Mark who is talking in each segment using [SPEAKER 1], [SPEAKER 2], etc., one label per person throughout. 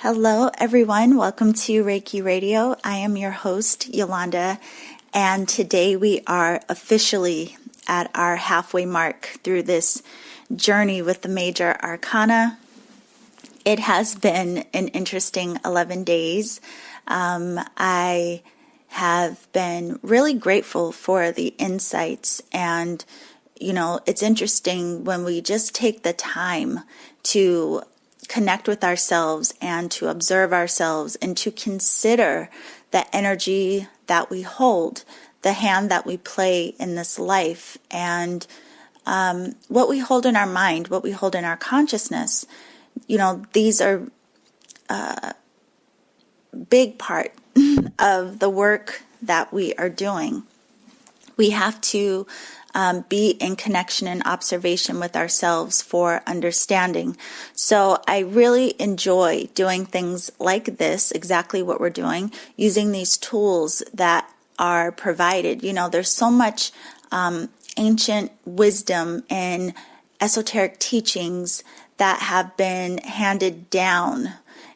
[SPEAKER 1] Hello, everyone. Welcome to Reiki Radio. I am your host, Yolanda, and today we are officially at our halfway mark through this journey with the major arcana. It has been an interesting 11 days. I have been really grateful for the insights, and it's interesting when we just take the time to connect with ourselves and to observe ourselves and to consider the energy that we hold, the hand that we play in this life, and what we hold in our mind, what we hold in our consciousness. These are a big part of the work that we are doing. We have to be in connection and observation with ourselves for understanding. So I really enjoy doing things like this, exactly what we're doing, using these tools that are provided. There's so much ancient wisdom and esoteric teachings that have been handed down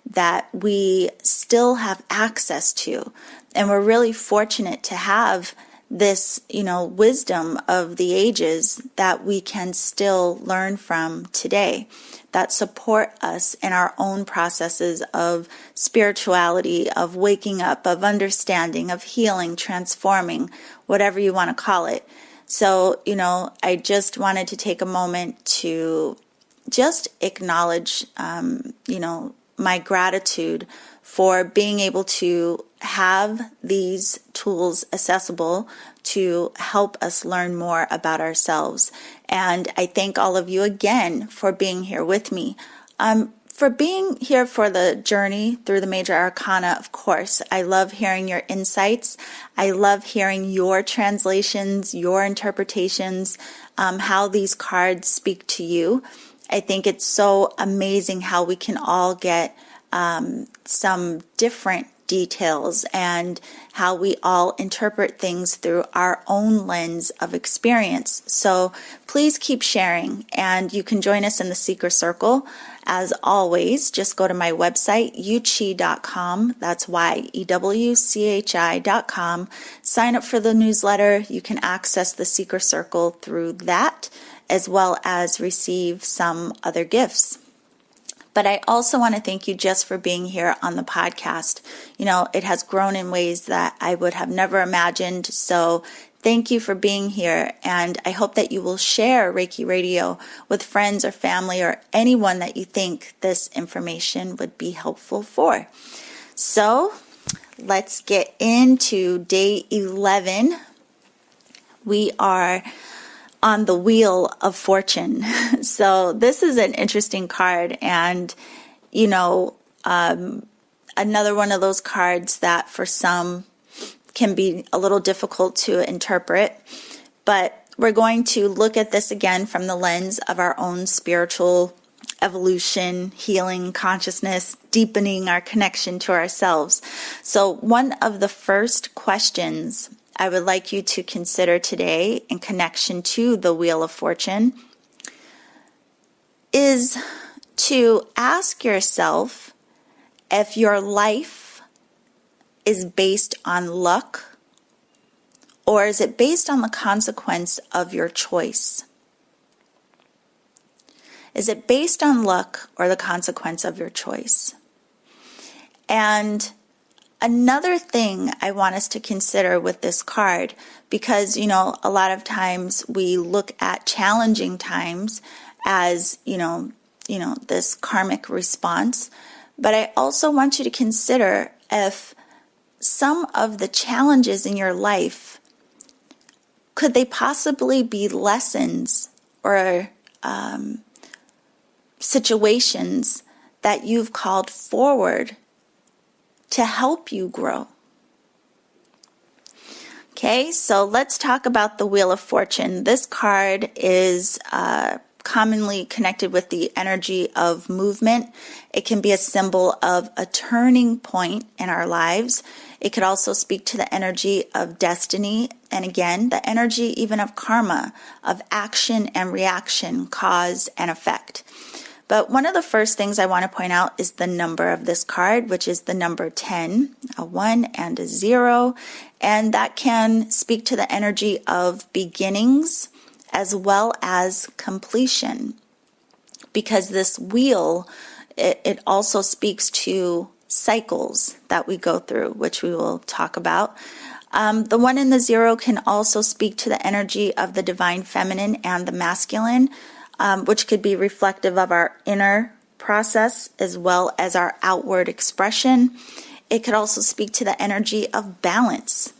[SPEAKER 1] that we still have access to. And we're really fortunate to have this, wisdom of the ages that we can still learn from today, that support us in our own processes of spirituality, of waking up, of understanding, of healing, transforming, whatever you want to call it. So, I just wanted to take a moment to just acknowledge, my gratitude for being able to have these tools accessible to help us learn more about ourselves. And I thank all of you again for being here with me. For being here for the journey through the major arcana, of course. I love hearing your insights. I love hearing your translations, your interpretations, how these cards speak to you. I think it's so amazing how we can all get some different details and how we all interpret things through our own lens of experience. So please keep sharing, and you can join us in the Seeker Circle. As always, just go to my website, yewchi.com. That's YEWCHI.com. Sign up for the newsletter. You can access the Seeker Circle through that, as well as receive some other gifts. But I also want to thank you just for being here on the podcast. It has grown in ways that I would have never imagined. So thank you for being here. And I hope that you will share Reiki Radio with friends or family or anyone that you think this information would be helpful for. So let's get into day 11. We are on the Wheel of Fortune. So this is an interesting card, and another one of those cards that for some can be a little difficult to interpret. But we're going to look at this again from the lens of our own spiritual evolution, healing, consciousness, deepening our connection to ourselves. So one of the first questions I would like you to consider today in connection to the Wheel of Fortune is to ask yourself if your life is based on luck, or is it based on the consequence of your choice? Is it based on luck or the consequence of your choice? And another thing I want us to consider with this card, because, a lot of times we look at challenging times as, this karmic response. But I also want you to consider if some of the challenges in your life, could they possibly be lessons or situations that you've called forward to help you grow? Okay, so let's talk about the Wheel of Fortune. This card is commonly connected with the energy of movement. It can be a symbol of a turning point in our lives. It could also speak to the energy of destiny, and again, the energy even of karma, of action and reaction, cause and effect. But one of the first things I want to point out is the number of this card, which is the number 10, a 1 and a 0. And that can speak to the energy of beginnings as well as completion. Because this wheel, it also speaks to cycles that we go through, which we will talk about. The 1 and the 0 can also speak to the energy of the divine feminine and the masculine, which could be reflective of our inner process as well as our outward expression. It could also speak to the energy of balance.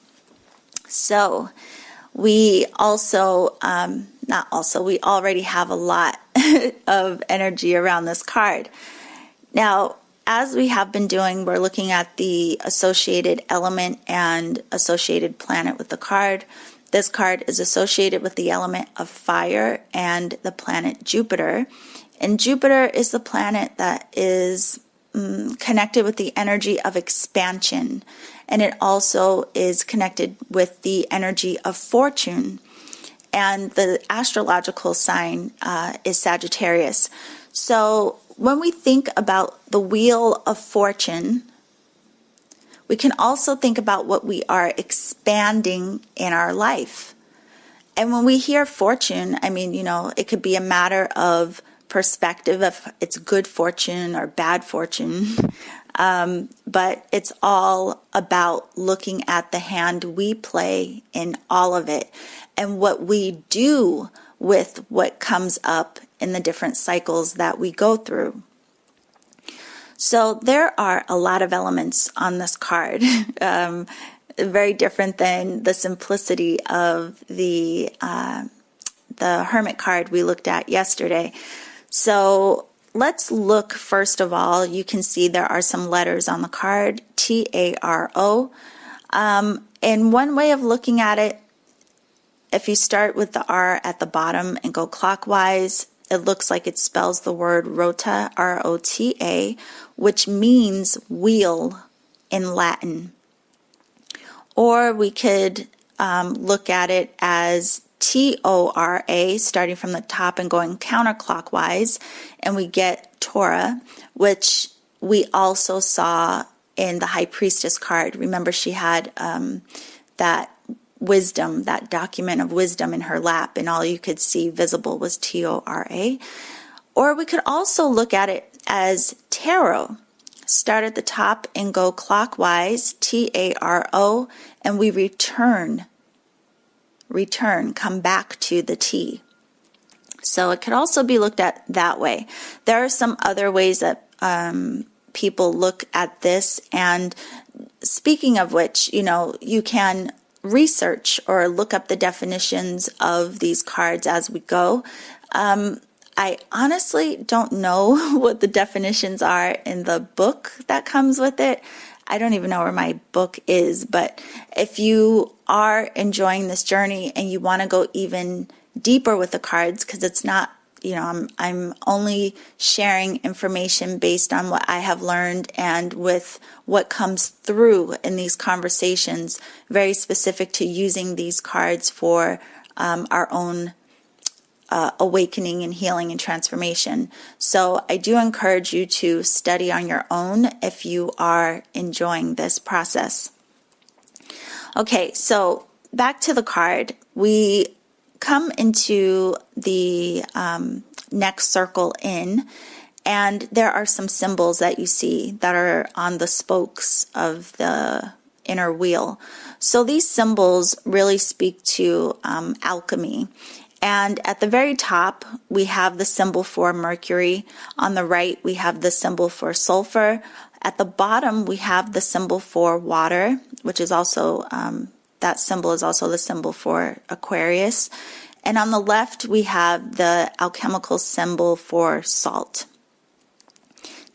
[SPEAKER 1] So we also, we already have a lot of energy around this card. Now, as we have been doing, we're looking at the associated element and associated planet with the card. This card is associated with the element of fire and the planet Jupiter. And Jupiter is the planet that is connected with the energy of expansion. And it also is connected with the energy of fortune. And the astrological sign is Sagittarius. So when we think about the Wheel of Fortune, we can also think about what we are expanding in our life. And when we hear fortune, I mean, it could be a matter of perspective, if it's good fortune or bad fortune. But it's all about looking at the hand we play in all of it and what we do with what comes up in the different cycles that we go through. So there are a lot of elements on this card, very different than the simplicity of the Hermit card we looked at yesterday. So let's look first of all. You can see there are some letters on the card, T-A-R-O. And one way of looking at it, if you start with the R at the bottom and go clockwise, it looks like it spells the word rota, R-O-T-A, which means wheel in Latin. Or we could look at it as T-O-R-A, starting from the top and going counterclockwise, and we get Torah, which we also saw in the High Priestess card. Remember, she had that wisdom, that document of wisdom in her lap, and all you could see visible was T-O-R-A. Or we could also look at it as tarot. Start at the top and go clockwise, T-A-R-O, and we return, come back to the T. So it could also be looked at that way. There are some other ways that people look at this, and speaking of which, you can research or look up the definitions of these cards as we go. I honestly don't know what the definitions are in the book that comes with it. I don't even know where my book is, but if you are enjoying this journey and you want to go even deeper with the cards, because it's not, I'm only sharing information based on what I have learned and with what comes through in these conversations, very specific to using these cards for our own awakening and healing and transformation. So I do encourage you to study on your own if you are enjoying this process. Okay, so back to the card. We come into the next circle in, and there are some symbols that you see that are on the spokes of the inner wheel. So these symbols really speak to alchemy. And at the very top, we have the symbol for Mercury. On the right, we have the symbol for sulfur. At the bottom, we have the symbol for water, which is also, that symbol is also the symbol for Aquarius. And on the left, we have the alchemical symbol for salt.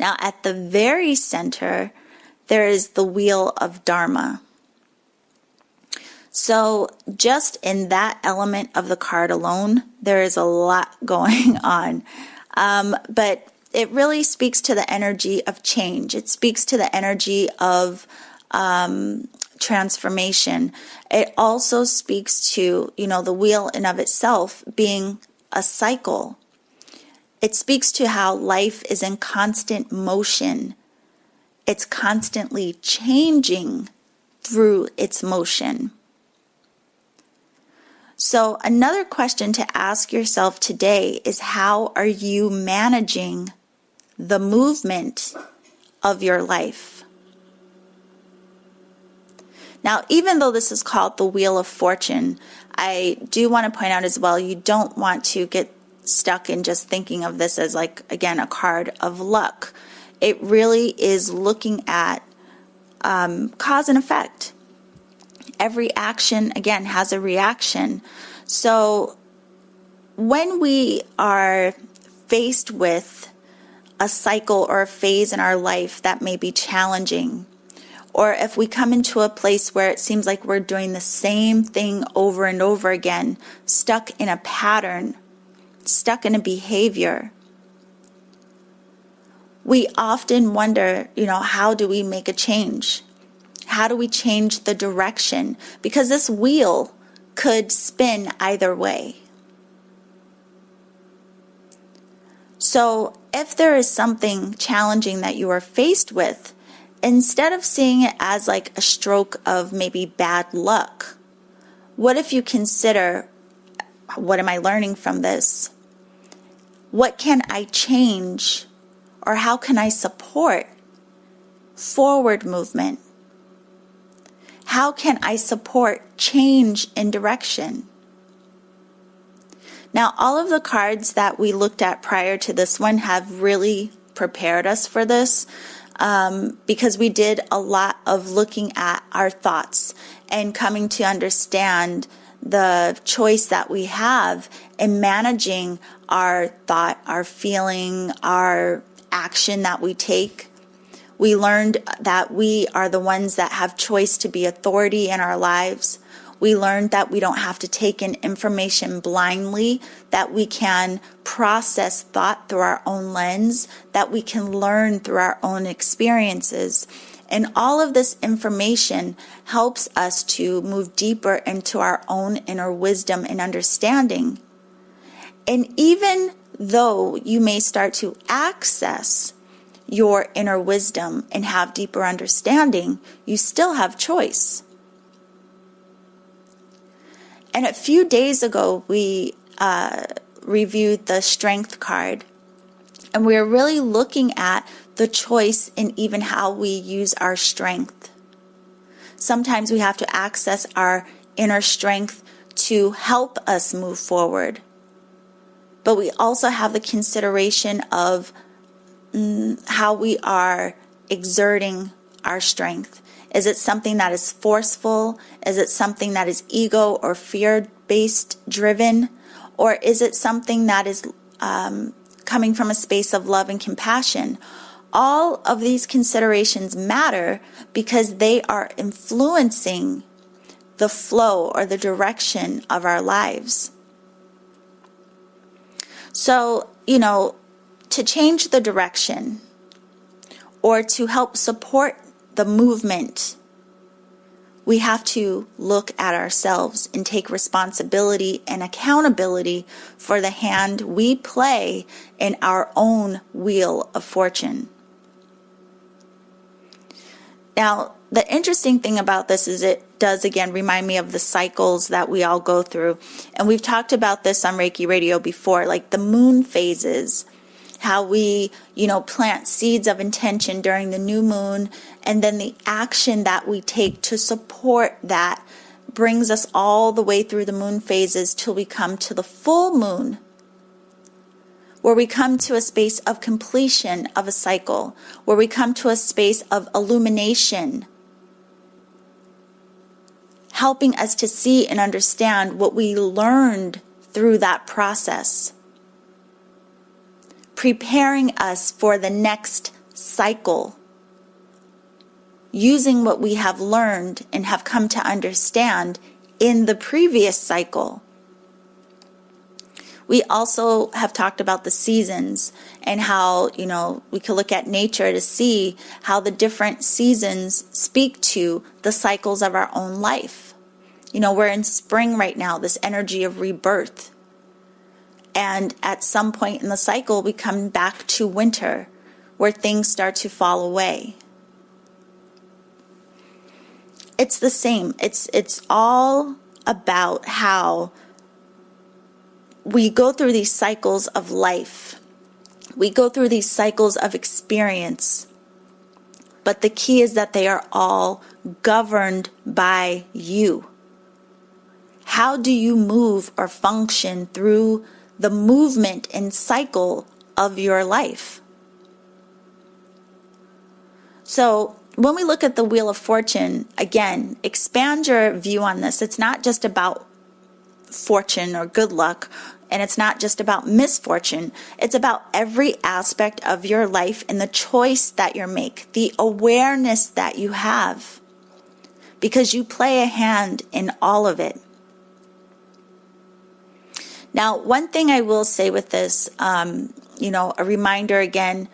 [SPEAKER 1] Now, at the very center, there is the wheel of Dharma. So just in that element of the card alone, there is a lot going on. But it really speaks to the energy of change. It speaks to the energy of transformation. It also speaks to, the wheel in of itself being a cycle. It speaks to how life is in constant motion. It's constantly changing through its motion. So another question to ask yourself today is, how are you managing the movement of your life? Now, even though this is called the Wheel of Fortune, I do want to point out as well, you don't want to get stuck in just thinking of this as, like, again, a card of luck. It really is looking at cause and effect. Every action, again, has a reaction. So when we are faced with a cycle or a phase in our life that may be challenging, or if we come into a place where it seems like we're doing the same thing over and over again, stuck in a pattern, stuck in a behavior, we often wonder, how do we make a change? How do we change the direction? Because this wheel could spin either way. So if there is something challenging that you are faced with, instead of seeing it as like a stroke of maybe bad luck, what if you consider, what am I learning from this? What can I change? Or how can I support forward movement? How can I support change in direction? Now, all of the cards that we looked at prior to this one have really prepared us for this, because we did a lot of looking at our thoughts and coming to understand the choice that we have in managing our thought, our feeling, our action that we take. We learned that we are the ones that have choice to be authority in our lives. We learned that we don't have to take in information blindly, that we can process thought through our own lens, that we can learn through our own experiences. And all of this information helps us to move deeper into our own inner wisdom and understanding. And even though you may start to access your inner wisdom and have deeper understanding, you still have choice. And a few days ago, we reviewed the Strength card, and we are really looking at the choice in even how we use our strength. Sometimes we have to access our inner strength to help us move forward. But we also have the consideration of how we are exerting our strength. Is it something that is forceful? Is it something that is ego or fear-based driven? Or is it something that is coming from a space of love and compassion? All of these considerations matter because they are influencing the flow or the direction of our lives. So, to change the direction or to help support the movement, we have to look at ourselves and take responsibility and accountability for the hand we play in our own wheel of fortune. Now, the interesting thing about this is it does, again, remind me of the cycles that we all go through. And we've talked about this on Reiki Radio before, like the moon phases, how we, plant seeds of intention during the new moon, and then the action that we take to support that brings us all the way through the moon phases till we come to the full moon, where we come to a space of completion of a cycle, where we come to a space of illumination, helping us to see and understand what we learned through that process, preparing us for the next cycle, using what we have learned and have come to understand in the previous cycle. We also have talked about the seasons and how, we can look at nature to see how the different seasons speak to the cycles of our own life. We're in spring right now, this energy of rebirth. And at some point in the cycle, we come back to winter, where things start to fall away. It's the same. It's all about how we go through these cycles of life. We go through these cycles of experience. But the key is that they are all governed by you. How do you move or function through the movement and cycle of your life? So when we look at the Wheel of Fortune, again, expand your view on this. It's not just about fortune or good luck, and it's not just about misfortune. It's about every aspect of your life and the choice that you make, the awareness that you have, because you play a hand in all of it. Now, one thing I will say with this, a reminder again,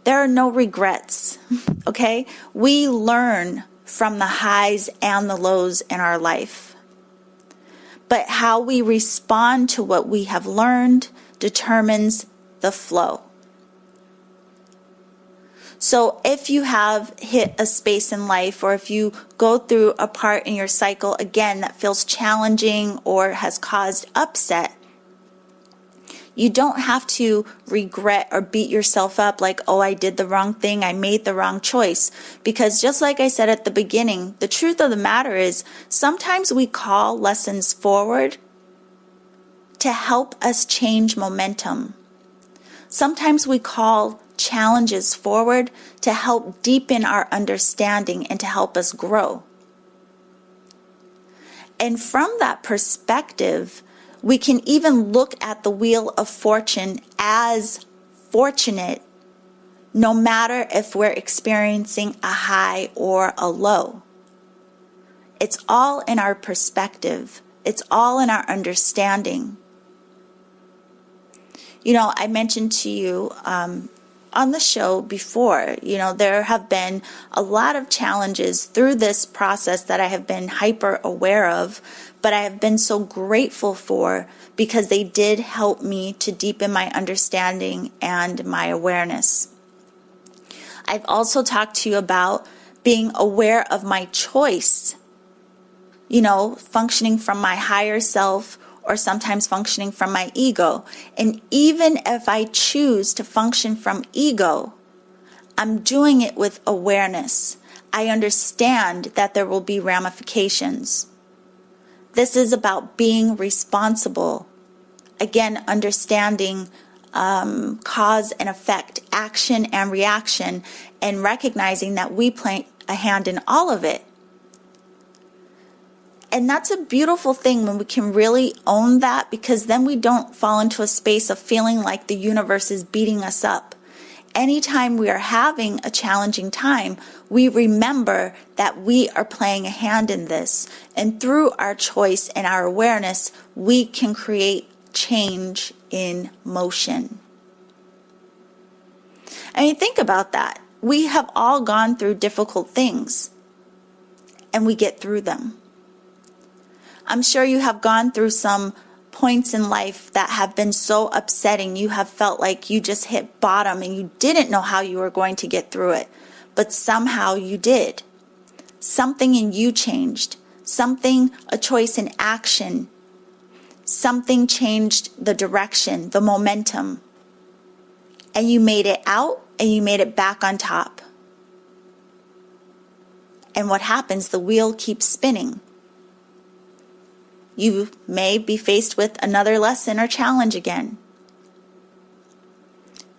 [SPEAKER 1] there are no regrets, okay? We learn from the highs and the lows in our life. But how we respond to what we have learned determines the flow. So if you have hit a space in life, or if you go through a part in your cycle, again, that feels challenging or has caused upset, you don't have to regret or beat yourself up like, oh, I did the wrong thing, I made the wrong choice. Because just like I said at the beginning, the truth of the matter is sometimes we call lessons forward to help us change momentum. Sometimes we call challenges forward to help deepen our understanding and to help us grow. And from that perspective, we can even look at the Wheel of Fortune as fortunate, no matter if we're experiencing a high or a low. It's all in our perspective. It's all in our understanding. I mentioned to you on the show before, there have been a lot of challenges through this process that I have been hyper aware of, but I have been so grateful for, because they did help me to deepen my understanding and my awareness. I've also talked to you about being aware of my choice, functioning from my higher self or sometimes functioning from my ego. And even if I choose to function from ego, I'm doing it with awareness. I understand that there will be ramifications. This is about being responsible. Again, understanding cause and effect, action and reaction, and recognizing that we play a hand in all of it. And that's a beautiful thing when we can really own that, because then we don't fall into a space of feeling like the universe is beating us up. Anytime we are having a challenging time, we remember that we are playing a hand in this. And through our choice and our awareness, we can create change in motion. I mean, think about that. We have all gone through difficult things, and we get through them. I'm sure you have gone through some points in life that have been so upsetting. You have felt like you just hit bottom and you didn't know how you were going to get through it. But somehow you did. Something in you changed. A choice in action. Something changed the direction, the momentum. And you made it out and you made it back on top. And what happens? The wheel keeps spinning. You may be faced with another lesson or challenge again.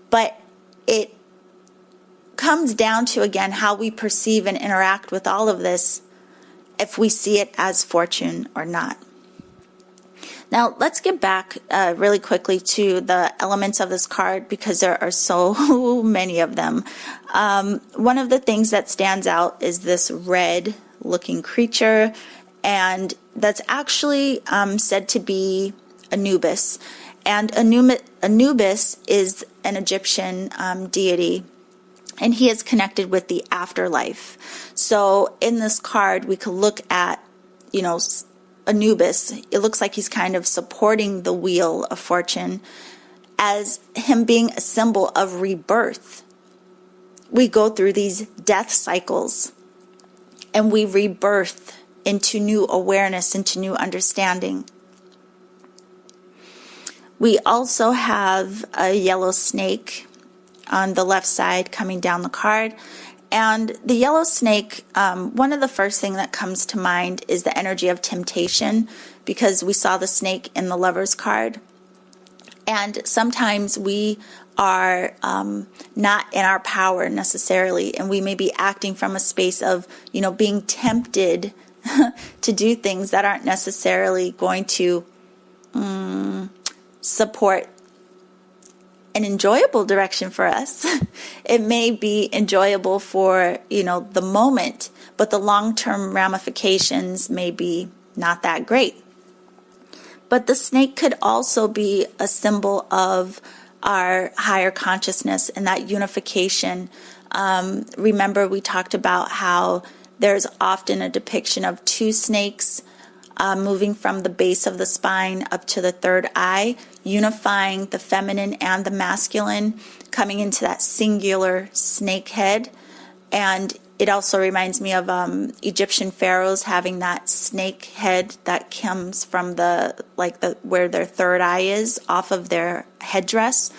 [SPEAKER 1] But it comes down to, again, how we perceive and interact with all of this, if we see it as fortune or not. Now, let's get back really quickly to the elements of this card, because there are so many of them. One of the things that stands out is this red-looking creature, and that's actually said to be Anubis. And Anubis is an Egyptian deity, and he is connected with the afterlife. So in this card, we could look at, Anubis, it looks like he's kind of supporting the wheel of fortune as him being a symbol of rebirth. We go through these death cycles and we rebirth into new awareness, into new understanding. We also have a yellow snake on the left side coming down the card. And the yellow snake, one of the first things that comes to mind is the energy of temptation, because we saw the snake in the Lover's card. And sometimes we are not in our power necessarily, and we may be acting from a space of, being tempted to do things that aren't necessarily going to support an enjoyable direction for us. It may be enjoyable for, the moment, but the long-term ramifications may be not that great. But the snake could also be a symbol of our higher consciousness and that unification. Remember, we talked about how there's often a depiction of two snakes moving from the base of the spine up to the third eye, unifying the feminine and the masculine, coming into that singular snake head. And it also reminds me of Egyptian pharaohs having that snake head that comes from where their third eye is off of their headdress.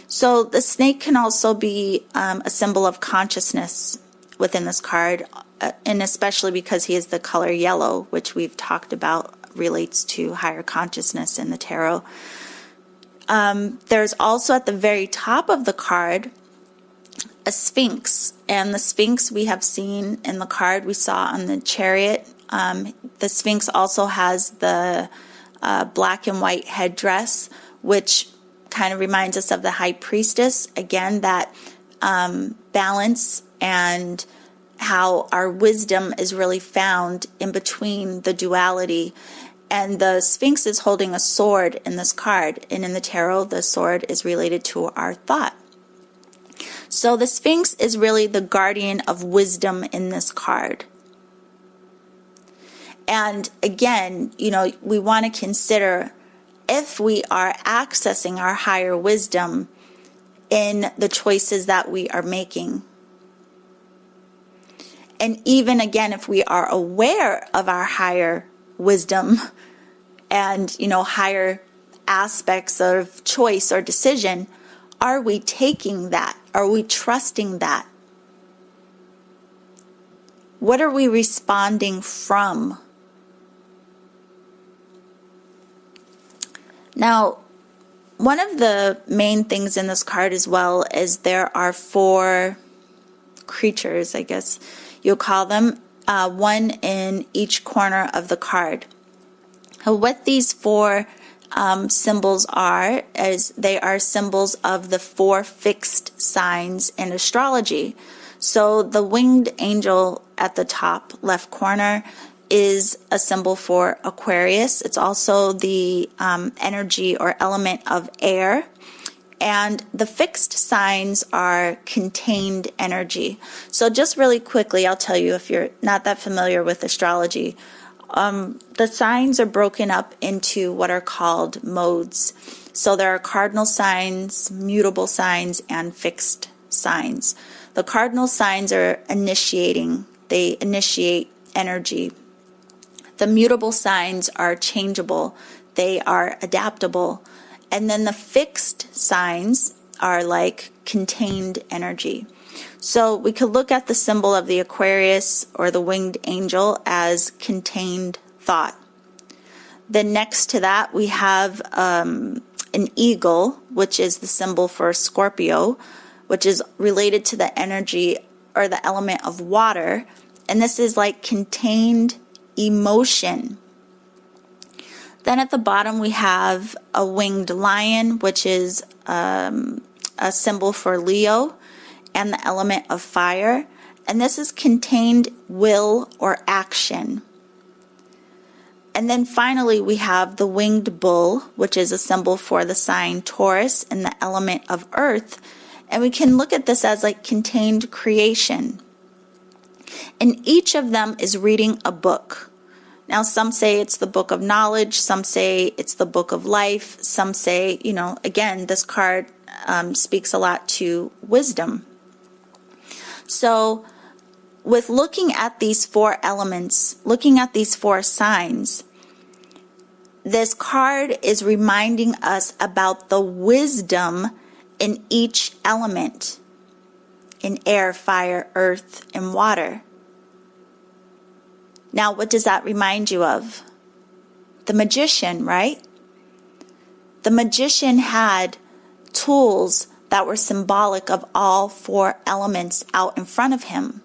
[SPEAKER 1] So the snake can also be a symbol of consciousness within this card, and especially because he is the color yellow, which we've talked about relates to higher consciousness in the tarot. There's also at the very top of the card a sphinx, and the sphinx we have seen in the card we saw on the chariot. The sphinx also has the black and white headdress, which kind of reminds us of the high priestess. Again, that balance and how our wisdom is really found in between the duality. And the Sphinx is holding a sword in this card. And in the tarot, the sword is related to our thought. So the Sphinx is really the guardian of wisdom in this card. And again, we want to consider if we are accessing our higher wisdom in the choices that we are making. And even again, if we are aware of our higher wisdom and, higher aspects of choice or decision, are we taking that? Are we trusting that? What are we responding from? Now, one of the main things in this card as well is there are 4 creatures, I guess you'll call them, one in each corner of the card. What these 4 symbols are, is they are symbols of the 4 fixed signs in astrology. So the winged angel at the top left corner is a symbol for Aquarius. It's also the energy or element of air. And the fixed signs are contained energy. So just really quickly, I'll tell you, if you're not that familiar with astrology, the signs are broken up into what are called modes. So there are cardinal signs, mutable signs, and fixed signs. The cardinal signs are initiating. They initiate energy. The mutable signs are changeable. They are adaptable. And then the fixed signs are like contained energy. So we could look at the symbol of the Aquarius or the winged angel as contained thought. Then next to that we have an eagle, which is the symbol for Scorpio, which is related to the energy or the element of water. And this is like contained emotion. Then at the bottom we have a winged lion, which is a symbol for Leo and the element of fire. And this is contained will or action. And then finally we have the winged bull, which is a symbol for the sign Taurus and the element of earth. And we can look at this as like contained creation. And each of them is reading a book. Now, some say it's the book of knowledge. Some say it's the book of life. Some say, again, this card speaks a lot to wisdom. So with looking at these 4 elements, looking at these 4 signs, this card is reminding us about the wisdom in each element, in air, fire, earth, and water. Now, what does that remind you of? The magician, right? The magician had tools that were symbolic of all 4 elements out in front of him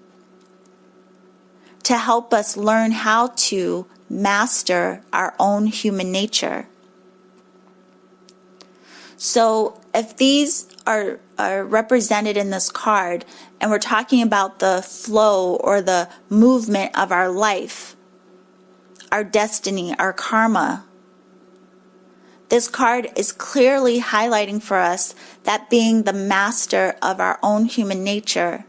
[SPEAKER 1] to help us learn how to master our own human nature. So if these are represented in this card, and we're talking about the flow or the movement of our life, our destiny, our karma, this card is clearly highlighting for us that being the master of our own human nature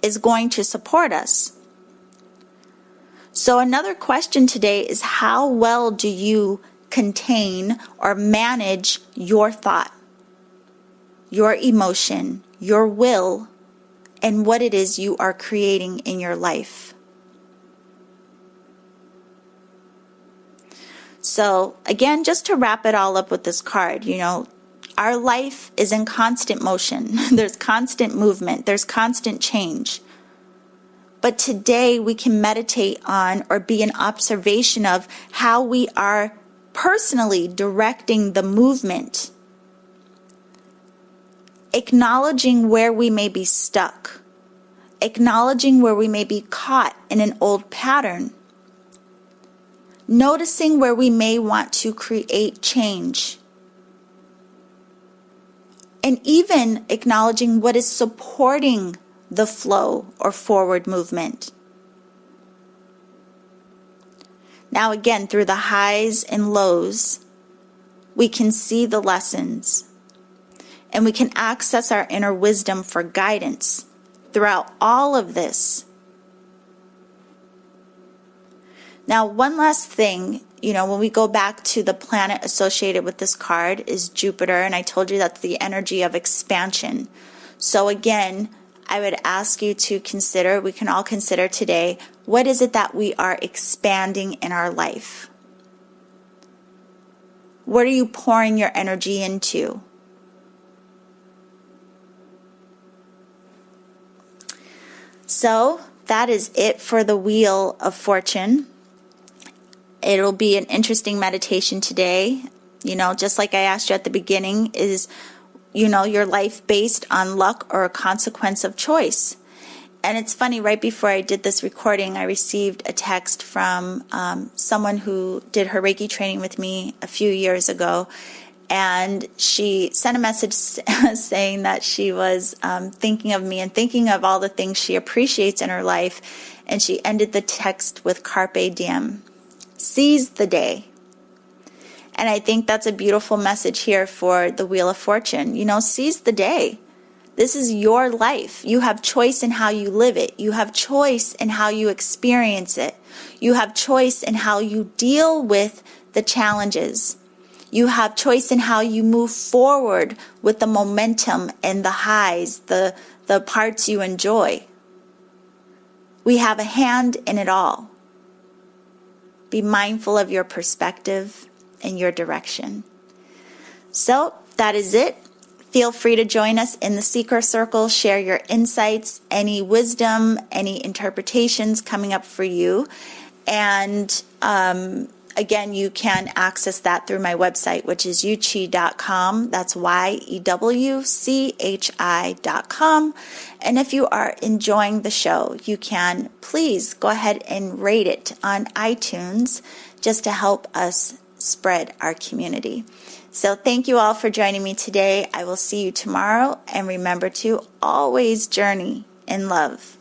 [SPEAKER 1] is going to support us. So another question today is, how well do you contain or manage your thought, your emotion, your will, and what it is you are creating in your life? So again, just to wrap it all up with this card, our life is in constant motion. There's constant movement. There's constant change. But today we can meditate on or be an observation of how we are personally directing the movement, acknowledging where we may be stuck, acknowledging where we may be caught in an old pattern, noticing where we may want to create change, and even acknowledging what is supporting the flow or forward movement. Now again, through the highs and lows, we can see the lessons, and we can access our inner wisdom for guidance throughout all of this. Now, one last thing, when we go back to the planet associated with this card is Jupiter, and I told you that's the energy of expansion. So again, I would ask you to consider, we can all consider today, what is it that we are expanding in our life? What are you pouring your energy into? So that is it for the Wheel of Fortune. It'll be an interesting meditation today. Just like I asked you at the beginning, is your life based on luck or a consequence of choice? And it's funny, right before I did this recording, I received a text from someone who did her Reiki training with me a few years ago. And she sent a message saying that she was thinking of me and thinking of all the things she appreciates in her life. And she ended the text with Carpe Diem, seize the day. And I think that's a beautiful message here for the Wheel of Fortune. Seize the day. This is your life. You have choice in how you live it. You have choice in how you experience it. You have choice in how you deal with the challenges. You have choice in how you move forward with the momentum and the highs, the parts you enjoy. We have a hand in it all. Be mindful of your perspective and your direction. So that is it. Feel free to join us in the Seeker Circle. Share your insights, any wisdom, any interpretations coming up for you. And again, you can access that through my website, which is yewchi.com. That's YEWCHI.com. And if you are enjoying the show, you can please go ahead and rate it on iTunes just to help us spread our community. So thank you all for joining me today. I will see you tomorrow, and remember to always journey in love.